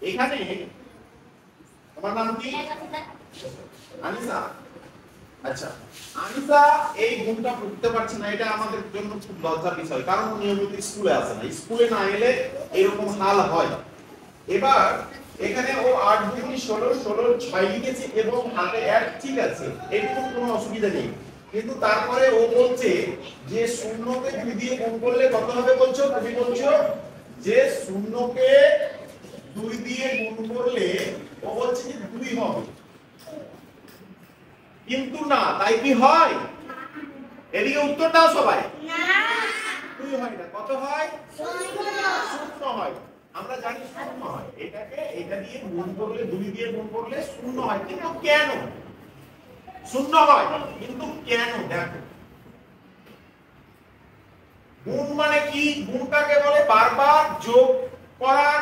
এখানে তোমার নাম কি? আনিসা। আচ্ছা, আনিসা এই গুণটা করতে পারছে না, এটা আমাদের জন্য খুব লজ্জার বিষয়, কারণ নিয়মিত স্কুলে আসে না। স্কুলে না এলে এরকম হাল হয়। এবার এখানে ও 8 দুগুণ 16, 16 6 লিখেছে এবং হাতে 1, ঠিক আছে, এটুকু কোনো অসুবিধা নেই। কিন্তু তারপরে ও বলছে যে শূন্যকে 2 দিয়ে গুণ করলে কত হবে বলছো? তুমি বলছো যে শূন্যকে 2 দিয়ে গুণ করলে ও বলছে যে 2 হবে, কিন্তু না, তাই কি হয়? এদিকে উত্তর দাও সবাই। না, 2 হয় না। কত হয়? 0 হয়। আমরা জানি 0 হয়। এটাকে এটা দিয়ে গুণ করলে, 2 দিয়ে গুণ করলে 0 হয়। কিন্তু কেন 0 হয়? কিন্তু কেন? দেখো, গুণ মানে কি? গুণটাকে বলে বারবার যোগ করার,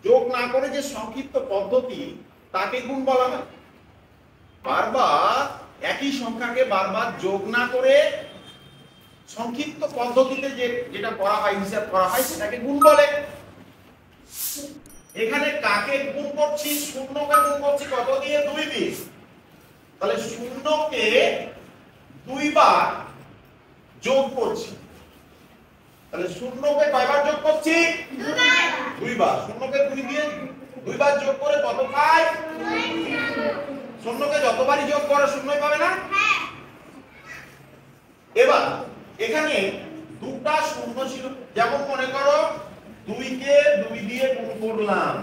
যোগ না করে যে সংক্ষিপ্ত পদ্ধতি, তাকে গুণ বলা হয়। বারবার একই সংখ্যাকে বারবার যোগ না করে সংক্ষিপ্ত পদ্ধতিতে যেটা করা হয়, হিসাব করা হয়, সেটাকে গুণ বলে। এখানে কাকে গুণ করছি? শূন্যকে গুণ করছি। কত দিয়ে? 2 দিয়ে। তাহলে শূন্যকে 2 বার যোগ করছি। তাহলে শূন্যকে কয়বার যোগ করছি? 2 বার। শূন্যকে 2 দিয়ে 2 বার যোগ করে কত পাই? শূন্যকে যতবারই যোগ করো শূন্যই পাবে না? এবার এখানে দুটা শূন্য ছিল, যেমন মনে করো 2 কে 2 দিয়ে গুণ করলাম,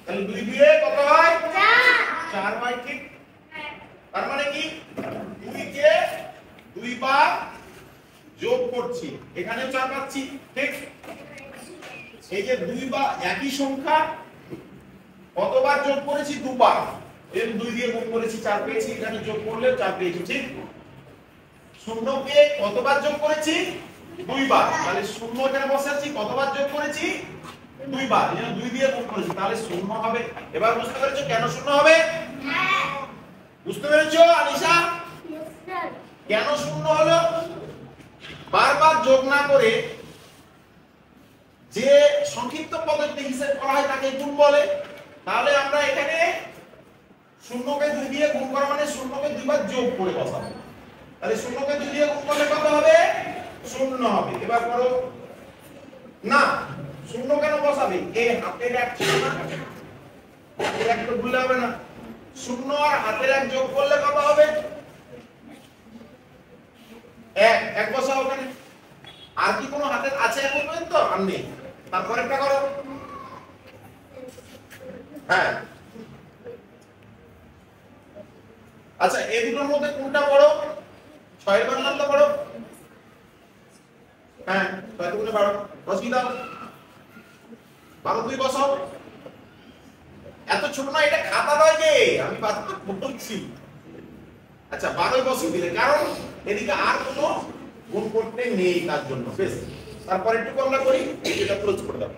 তাহলে 2 দিয়ে কত হয়? 4 হয়, ঠিক? তার মানে কি 2 কে 2 বার যোগ করছি, এখানে 4 পাচ্ছি, ঠিক? এই যে 2 বার একই সংখ্যা কতবার যোগ করেছি? 2 বার। এর 2 দিয়ে গুণ করেছি, 4 পেয়েছি, এখানে যোগ করলে 4 পেয়েছি, ঠিক? শূন্যকে কতবার যোগ করেছি? 2 বার। তাহলে শূন্য এখানে বসাচ্ছি, কতবার যোগ করেছি? 2 বার। এজন্য 2 দিয়ে গুণ করেছি, তাহলে শূন্য হবে। এবার বুঝতে পেরেছো কেন শূন্য হবে? হ্যাঁ। বুঝতে পেরেছো আনিশা? কেন শূন্য হলো? বারবার যোগ না করে যে সংক্ষিপ্ত পদ্ধতিতে হিসাব করা হয় তাকে গুণ বলে। তাহলে আমরা এখানে শূন্যকে 2 দিয়ে গুণ করা মানে শূন্যকে 2 বার যোগ করে বসাবো। তাহলে শূন্যকে 2 দিয়ে গুণ করলে কত হবে? 0 হবে। এবার করো না, শূন্য কেন বসাবে? এই হাতের 1 ছিল না, হাতের 1 তো ভুললে হবে না। শূন্য আর হাতের 1 যোগ করলে কত হবে? 1। 1 বসাও ওখানে। আর কি কোনো হাতের আছে এখন পর্যন্ত? আর নেই। তারপর একটা করো। হ্যাঁ, আচ্ছা, এই দুটোর মধ্যে কোনটা বড়? 6 এর মান বড়। হ্যাঁ, 6 দুগুণে 12। বসিয়ে দাও। 12 2 বসাও। এত ছোট না, এটা খাতা নয় যে, আমি বাস্তব বলছি। আচ্ছা, 12 বসিয়ে দিলে, কারণ এদিকে আর কোনো গুণ করতে নেই, তার জন্য। বেশ, তারপর একটু আমরা করি, এটা ক্লোজ করে দাও।